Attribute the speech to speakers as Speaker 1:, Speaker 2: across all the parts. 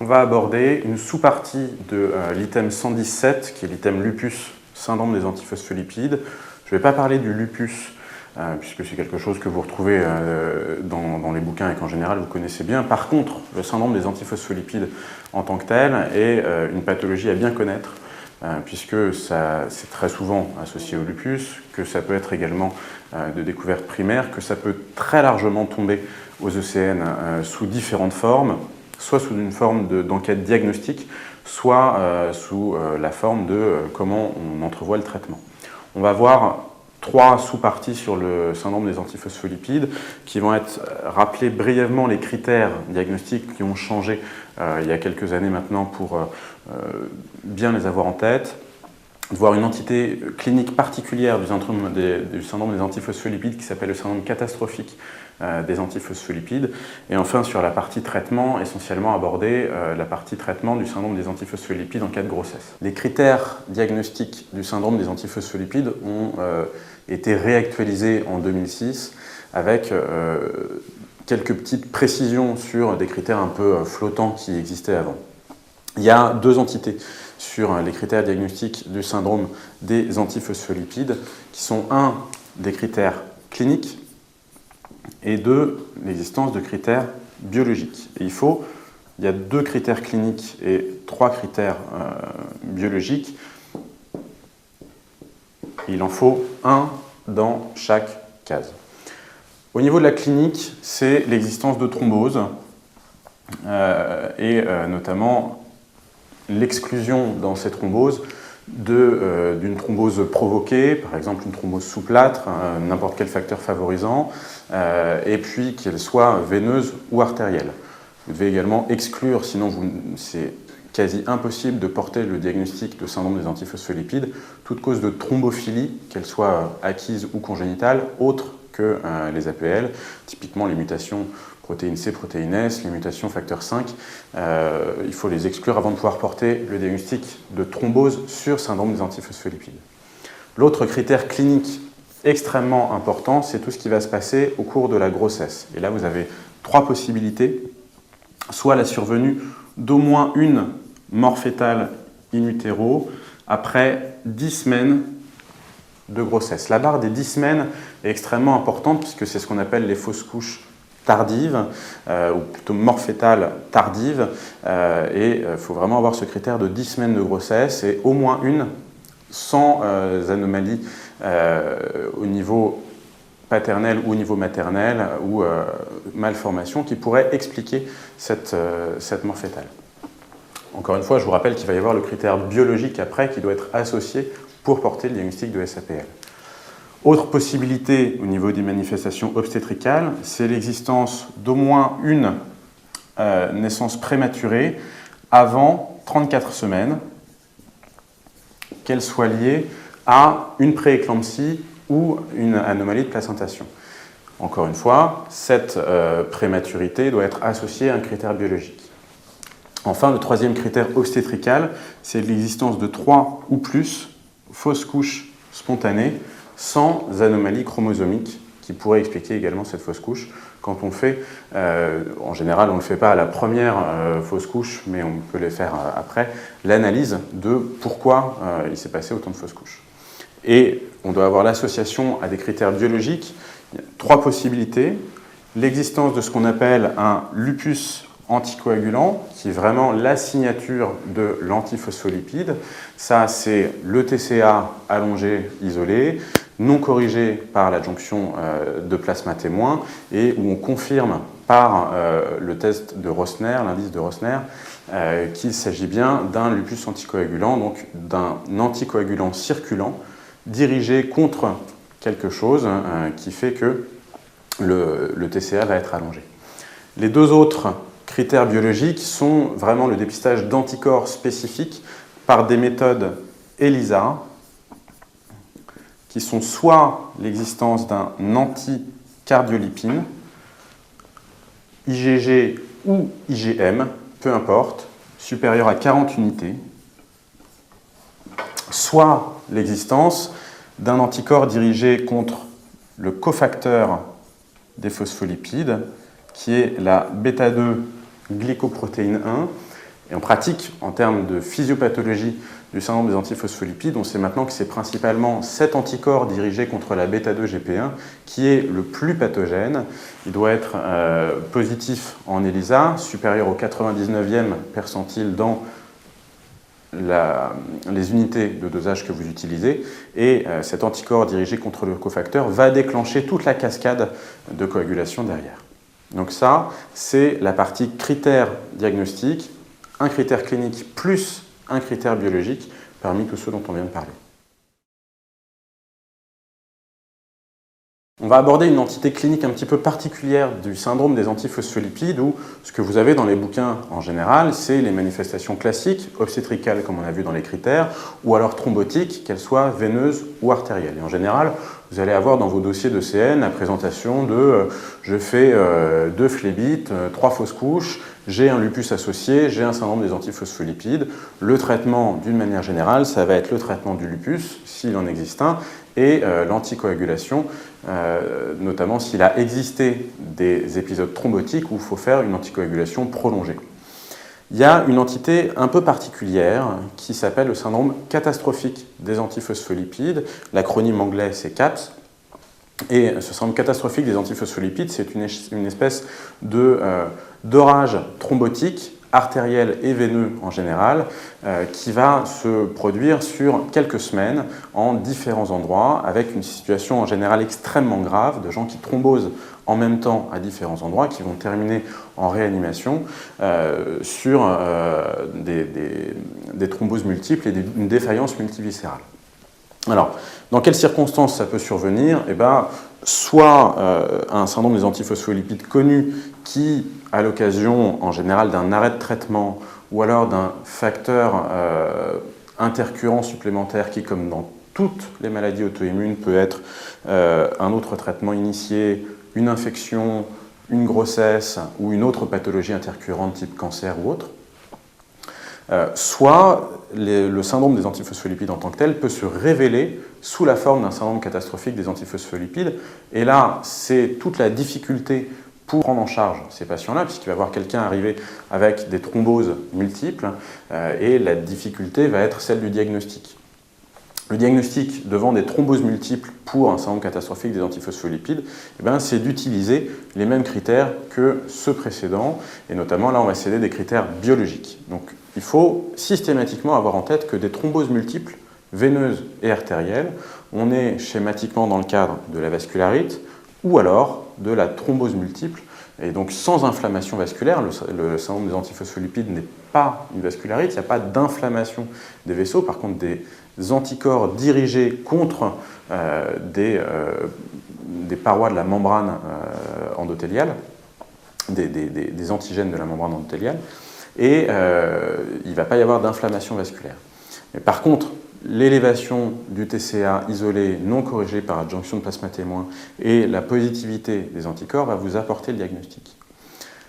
Speaker 1: On va aborder une sous-partie de l'item 117, qui est l'item lupus, syndrome des antiphospholipides. Je ne vais pas parler du lupus, puisque c'est quelque chose que vous retrouvez dans les bouquins et qu'en général vous connaissez bien. Par contre, le syndrome des antiphospholipides en tant que tel est une pathologie à bien connaître, puisque c'est très souvent associé au lupus, que ça peut être également de découverte primaire, que ça peut très largement tomber aux ECN sous différentes formes, soit sous une forme d'enquête diagnostique, soit sous la forme de comment on entrevoit le traitement. On va voir trois sous-parties sur le syndrome des antiphospholipides qui vont être rappeler brièvement les critères diagnostiques qui ont changé il y a quelques années maintenant pour bien les avoir en tête, voir une entité clinique particulière du syndrome des antiphospholipides qui s'appelle le syndrome catastrophique des antiphospholipides, et enfin sur la partie traitement, essentiellement aborder la partie traitement du syndrome des antiphospholipides en cas de grossesse. Les critères diagnostiques du syndrome des antiphospholipides ont été réactualisés en 2006 avec quelques petites précisions sur des critères un peu flottants qui existaient avant. Il y a deux entités sur les critères diagnostiques du syndrome des antiphospholipides, qui sont un, des critères cliniques, et deux, l'existence de critères biologiques. Et il y a deux critères cliniques et trois critères biologiques. Il en faut un dans chaque case. Au niveau de la clinique, c'est l'existence de thrombose, et notamment l'exclusion dans ces thromboses d'une thrombose provoquée, par exemple une thrombose sous plâtre, n'importe quel facteur favorisant, et puis qu'elle soit veineuse ou artérielle. Vous devez également exclure, sinon c'est quasi impossible de porter le diagnostic de syndrome des antiphospholipides, toute cause de thrombophilie, qu'elle soit acquise ou congénitale, autre que les APL, typiquement les mutations protéine C, protéine S, les mutations facteur 5, il faut les exclure avant de pouvoir porter le diagnostic de thrombose sur syndrome des antiphospholipides. L'autre critère clinique extrêmement important, c'est tout ce qui va se passer au cours de la grossesse. Et là, vous avez trois possibilités, soit la survenue d'au moins une mort fœtale in utero après 10 semaines de grossesse. La barre des 10 semaines est extrêmement importante puisque c'est ce qu'on appelle les fausses couches tardive, ou plutôt mort fœtale tardive, et il faut vraiment avoir ce critère de 10 semaines de grossesse et au moins une sans anomalie au niveau paternel ou au niveau maternel ou malformation qui pourrait expliquer cette mort fœtale. Encore une fois, je vous rappelle qu'il va y avoir le critère biologique après qui doit être associé pour porter le diagnostic de SAPL. Autre possibilité au niveau des manifestations obstétricales, c'est l'existence d'au moins une naissance prématurée avant 34 semaines, qu'elle soit liée à une prééclampsie ou une anomalie de placentation. Encore une fois, cette prématurité doit être associée à un critère biologique. Enfin, le troisième critère obstétrical, c'est l'existence de 3 ou plus fausses couches spontanées sans anomalie chromosomique qui pourrait expliquer également cette fausse couche. Quand on fait, en général on ne le fait pas à la première fausse couche, mais on peut les faire après, l'analyse de pourquoi il s'est passé autant de fausses couches. Et on doit avoir l'association à des critères biologiques. Il y a trois possibilités. L'existence de ce qu'on appelle un lupus anticoagulant, qui est vraiment la signature de l'antiphospholipide. Ça, c'est le TCA allongé, isolé, non corrigé par l'adjonction de plasma témoin, et où on confirme par le test de Rossner, l'indice de Rossner, qu'il s'agit bien d'un lupus anticoagulant, donc d'un anticoagulant circulant, dirigé contre quelque chose qui fait que le TCA va être allongé. Les deux autres critères biologiques sont vraiment le dépistage d'anticorps spécifiques par des méthodes ELISA, qui sont soit l'existence d'un anticardiolipine, IgG ou IgM, peu importe, supérieur à 40 unités, soit l'existence d'un anticorps dirigé contre le cofacteur des phospholipides, qui est la bêta-2 glycoprotéine 1, Et en pratique, en termes de physiopathologie du syndrome des antiphospholipides, on sait maintenant que c'est principalement cet anticorps dirigé contre la bêta-2-GP1 qui est le plus pathogène. Il doit être positif en ELISA, supérieur au 99e percentile dans les unités de dosage que vous utilisez, et cet anticorps dirigé contre le cofacteur va déclencher toute la cascade de coagulation derrière. Donc ça, c'est la partie critères diagnostiques, un critère clinique plus un critère biologique parmi tous ceux dont on vient de parler. On va aborder une entité clinique un petit peu particulière du syndrome des antiphospholipides où ce que vous avez dans les bouquins en général, c'est les manifestations classiques, obstétricales comme on a vu dans les critères, ou alors thrombotiques, qu'elles soient veineuses ou artérielles. Et en général, vous allez avoir dans vos dossiers de CN la présentation de je fais 2 phlébites, 3 fausses couches, j'ai un lupus associé, j'ai un syndrome des antiphospholipides. Le traitement, d'une manière générale, ça va être le traitement du lupus, s'il en existe un, et l'anticoagulation, notamment s'il a existé des épisodes thrombotiques où il faut faire une anticoagulation prolongée. Il y a une entité un peu particulière qui s'appelle le syndrome catastrophique des antiphospholipides. L'acronyme anglais, c'est CAPS. Et ce syndrome catastrophique des antiphospholipides, c'est une espèce d'orage thrombotique, artériel et veineux en général, qui va se produire sur quelques semaines en différents endroits, avec une situation en général extrêmement grave de gens qui thrombosent en même temps à différents endroits, qui vont terminer en réanimation sur des thromboses multiples et une défaillance multiviscérale. Alors, dans quelles circonstances ça peut survenir? Soit un syndrome des antiphospholipides connu qui, à l'occasion en général d'un arrêt de traitement ou alors d'un facteur intercurrent supplémentaire qui, comme dans toutes les maladies auto-immunes, peut être un autre traitement initié, une infection, une grossesse ou une autre pathologie intercurrente type cancer ou autre. Soit le syndrome des antiphospholipides en tant que tel peut se révéler sous la forme d'un syndrome catastrophique des antiphospholipides. Et là, c'est toute la difficulté pour prendre en charge ces patients-là, puisqu'il va y avoir quelqu'un arriver avec des thromboses multiples, et la difficulté va être celle du diagnostic. Le diagnostic devant des thromboses multiples pour un syndrome catastrophique des antiphospholipides, c'est d'utiliser les mêmes critères que ceux précédents, et notamment là on va céder des critères biologiques. Donc il faut systématiquement avoir en tête que des thromboses multiples, veineuses et artérielles, on est schématiquement dans le cadre de la vascularite ou alors de la thrombose multiple, et donc sans inflammation vasculaire. Le syndrome des antiphospholipides n'est pas une vascularite, il n'y a pas d'inflammation des vaisseaux, par contre des anticorps dirigés contre des parois de la membrane endothéliale, des antigènes de la membrane endothéliale, et il ne va pas y avoir d'inflammation vasculaire. Mais par contre, l'élévation du TCA isolé non corrigé par adjonction de plasma témoin et la positivité des anticorps va vous apporter le diagnostic.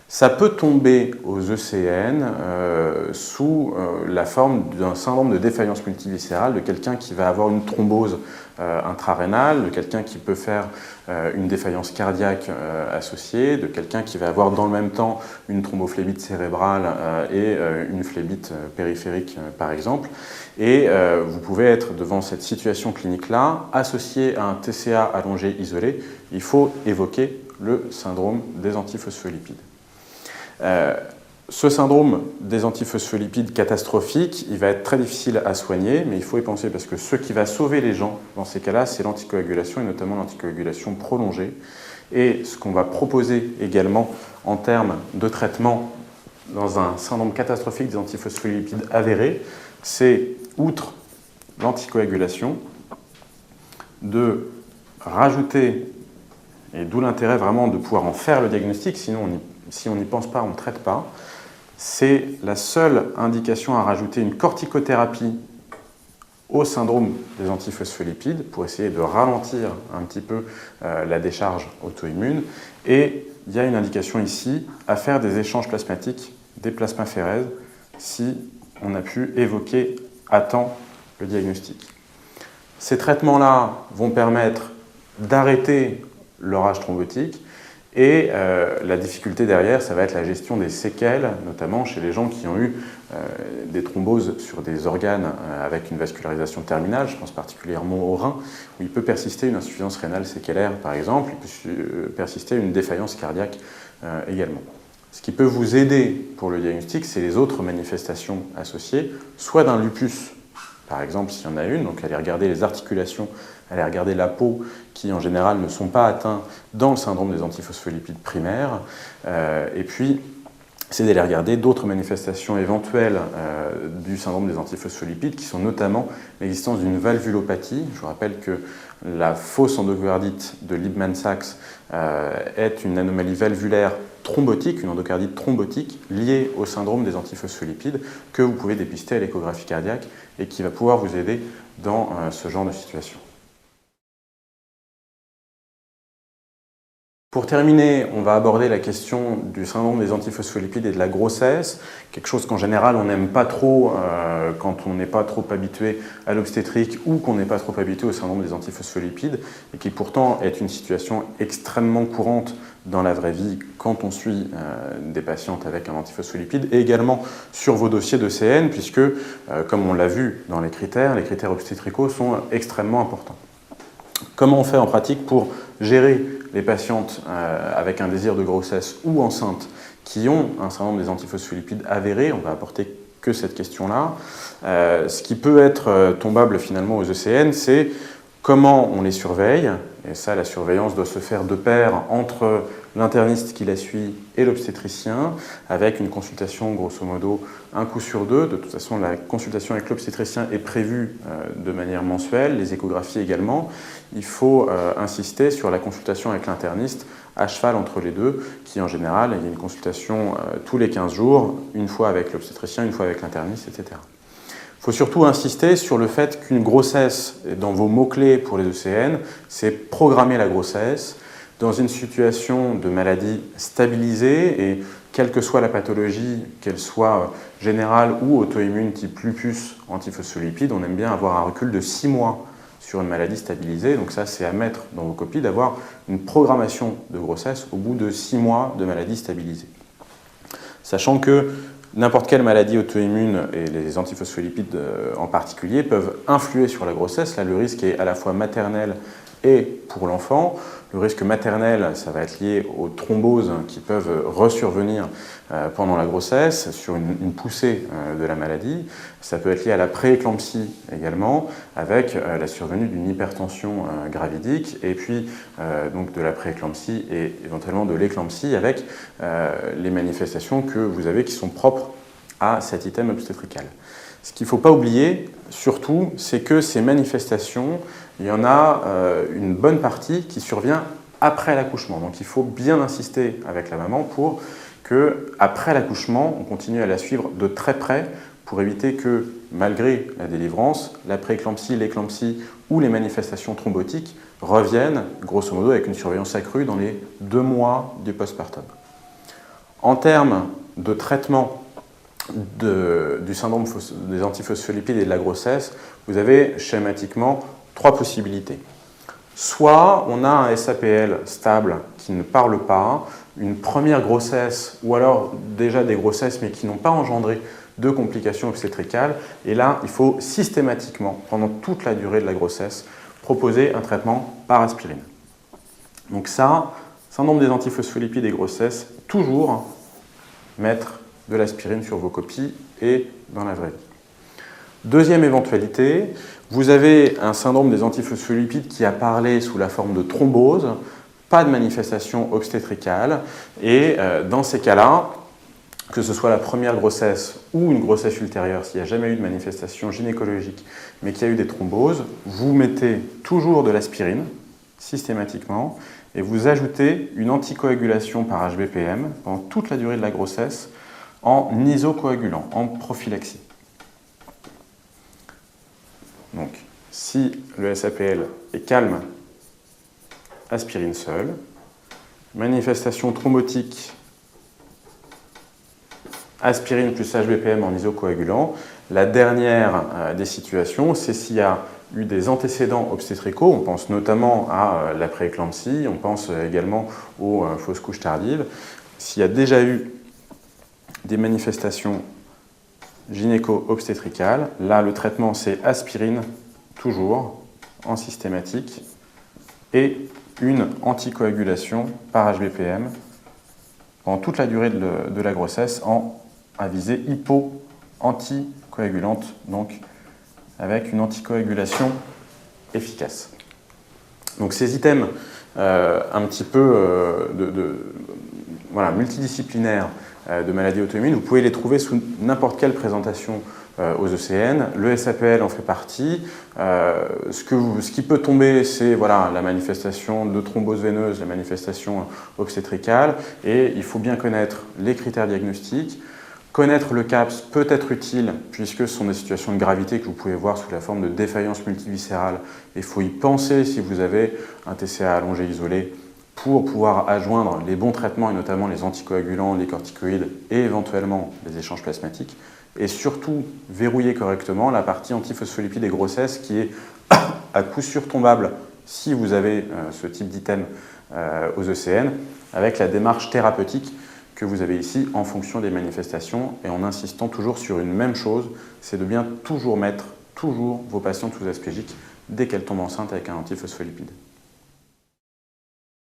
Speaker 1: Ça peut tomber aux ECN sous la forme d'un syndrome de défaillance multiviscérale, de quelqu'un qui va avoir une thrombose intrarénale, de quelqu'un qui peut faire une défaillance cardiaque associée, de quelqu'un qui va avoir dans le même temps une thrombophlébite cérébrale et une phlébite périphérique par exemple. Et vous pouvez être devant cette situation clinique-là, associée à un TCA allongé isolé. Il faut évoquer le syndrome des antiphospholipides. Ce syndrome des antiphospholipides catastrophiques, il va être très difficile à soigner, mais il faut y penser parce que ce qui va sauver les gens dans ces cas-là, c'est l'anticoagulation et notamment l'anticoagulation prolongée. Et ce qu'on va proposer également en termes de traitement dans un syndrome catastrophique des antiphospholipides avérés, c'est, outre l'anticoagulation, de rajouter, et d'où l'intérêt vraiment de pouvoir en faire le diagnostic, sinon si on n'y pense pas, on ne traite pas, c'est la seule indication à rajouter une corticothérapie au syndrome des antiphospholipides pour essayer de ralentir un petit peu la décharge auto-immune. Et il y a une indication ici à faire des échanges plasmatiques, des plasmaphérèses, si on a pu évoquer à temps le diagnostic. Ces traitements-là vont permettre d'arrêter l'orage thrombotique Et la difficulté derrière, ça va être la gestion des séquelles, notamment chez les gens qui ont eu des thromboses sur des organes avec une vascularisation terminale, je pense particulièrement au rein, où il peut persister une insuffisance rénale séquelaire par exemple, il peut persister une défaillance cardiaque également. Ce qui peut vous aider pour le diagnostic, c'est les autres manifestations associées, soit d'un lupus, par exemple s'il y en a une, donc aller regarder les articulations, aller regarder la peau, qui en général ne sont pas atteints dans le syndrome des antiphospholipides primaires, et puis c'est d'aller regarder d'autres manifestations éventuelles du syndrome des antiphospholipides, qui sont notamment l'existence d'une valvulopathie. Je vous rappelle que la fausse endocardite de Liebman-Sachs est une anomalie valvulaire thrombotique, une endocardite thrombotique liée au syndrome des antiphospholipides que vous pouvez dépister à l'échographie cardiaque et qui va pouvoir vous aider dans ce genre de situation. Pour terminer, on va aborder la question du syndrome des antiphospholipides et de la grossesse, quelque chose qu'en général on n'aime pas trop quand on n'est pas trop habitué à l'obstétrique ou qu'on n'est pas trop habitué au syndrome des antiphospholipides et qui pourtant est une situation extrêmement courante dans la vraie vie quand on suit des patientes avec un antiphospholipide et également sur vos dossiers de CN puisque, comme on l'a vu dans les critères obstétricaux sont extrêmement importants. Comment on fait en pratique pour gérer les patientes avec un désir de grossesse ou enceintes qui ont un syndrome des antiphospholipides avéré? On va apporter que cette question-là. Ce qui peut être tombable finalement aux ECN, c'est comment on les surveille. Et ça, la surveillance doit se faire de pair entre l'interniste qui la suit et l'obstétricien, avec une consultation grosso modo un coup sur deux. De toute façon, la consultation avec l'obstétricien est prévue de manière mensuelle, les échographies également. Il faut insister sur la consultation avec l'interniste à cheval entre les deux, qui en général, il y a une consultation tous les 15 jours, une fois avec l'obstétricien, une fois avec l'interniste, etc. Il faut surtout insister sur le fait qu'une grossesse, dans vos mots-clés pour les ECN, c'est programmer la grossesse dans une situation de maladie stabilisée et quelle que soit la pathologie, qu'elle soit générale ou auto-immune type lupus antiphospholipide, on aime bien avoir un recul de 6 mois sur une maladie stabilisée. Donc ça, c'est à mettre dans vos copies d'avoir une programmation de grossesse au bout de 6 mois de maladie stabilisée. Sachant que n'importe quelle maladie auto-immune, et les antiphospholipides en particulier, peuvent influer sur la grossesse. Là, le risque est à la fois maternel et pour l'enfant. Le risque maternel, ça va être lié aux thromboses qui peuvent resurvenir pendant la grossesse, sur une poussée de la maladie. Ça peut être lié à la prééclampsie également, avec la survenue d'une hypertension gravidique, et puis donc de la prééclampsie et éventuellement de l'éclampsie, avec les manifestations que vous avez qui sont propres à cet item obstétrical. Ce qu'il ne faut pas oublier, surtout, c'est que ces manifestations, il y en a une bonne partie qui survient après l'accouchement. Donc il faut bien insister avec la maman pour qu'après l'accouchement, on continue à la suivre de très près pour éviter que, malgré la délivrance, la prééclampsie, l'éclampsie ou les manifestations thrombotiques reviennent, grosso modo, avec une surveillance accrue dans les 2 mois du postpartum. En termes de traitement du syndrome des antiphospholipides et de la grossesse, vous avez schématiquement 3 possibilités. Soit on a un SAPL stable qui ne parle pas, une première grossesse, ou alors déjà des grossesses mais qui n'ont pas engendré de complications obstétricales, et là il faut systématiquement, pendant toute la durée de la grossesse, proposer un traitement par aspirine. Donc ça, syndrome des antiphospholipides et grossesse, toujours mettre de l'aspirine sur vos copies et dans la vraie vie. Deuxième éventualité, vous avez un syndrome des antiphospholipides qui a parlé sous la forme de thrombose, pas de manifestation obstétricale, et dans ces cas-là, que ce soit la première grossesse ou une grossesse ultérieure, s'il n'y a jamais eu de manifestation gynécologique, mais qu'il y a eu des thromboses, vous mettez toujours de l'aspirine, systématiquement, et vous ajoutez une anticoagulation par HBPM pendant toute la durée de la grossesse en isocoagulant, en prophylaxie. Donc, si le SAPL est calme, aspirine seule, manifestation thrombotique, aspirine plus HBPM en isocoagulant. La dernière des situations, c'est s'il y a eu des antécédents obstétricaux, on pense notamment à la prééclampsie, on pense également aux fausses couches tardives. S'il y a déjà eu des manifestations gynéco-obstétricales, là le traitement c'est aspirine, toujours en systématique, et une anticoagulation par HBPM pendant toute la durée de la grossesse à visée hypo-anticoagulante, donc avec une anticoagulation efficace. Donc ces items un petit peu voilà, multidisciplinaires de maladies auto-immunes, vous pouvez les trouver sous n'importe quelle présentation aux ECN. Le SAPL en fait partie. Ce qui peut tomber, c'est voilà, la manifestation de thrombose veineuse, la manifestation obstétricale, et il faut bien connaître les critères diagnostiques. Connaître le CAPS peut être utile puisque ce sont des situations de gravité que vous pouvez voir sous la forme de défaillance multiviscérale. Il faut y penser si vous avez un TCA allongé isolé pour pouvoir adjoindre les bons traitements et notamment les anticoagulants, les corticoïdes et éventuellement les échanges plasmatiques. Et surtout verrouiller correctement la partie antiphospholipides et grossesse qui est à coup sûr tombable si vous avez ce type d'item aux ECN avec la démarche thérapeutique que vous avez ici en fonction des manifestations et en insistant toujours sur une même chose, c'est de bien toujours mettre vos patientes sous aspégique dès qu'elles tombent enceintes avec un antiphospholipide.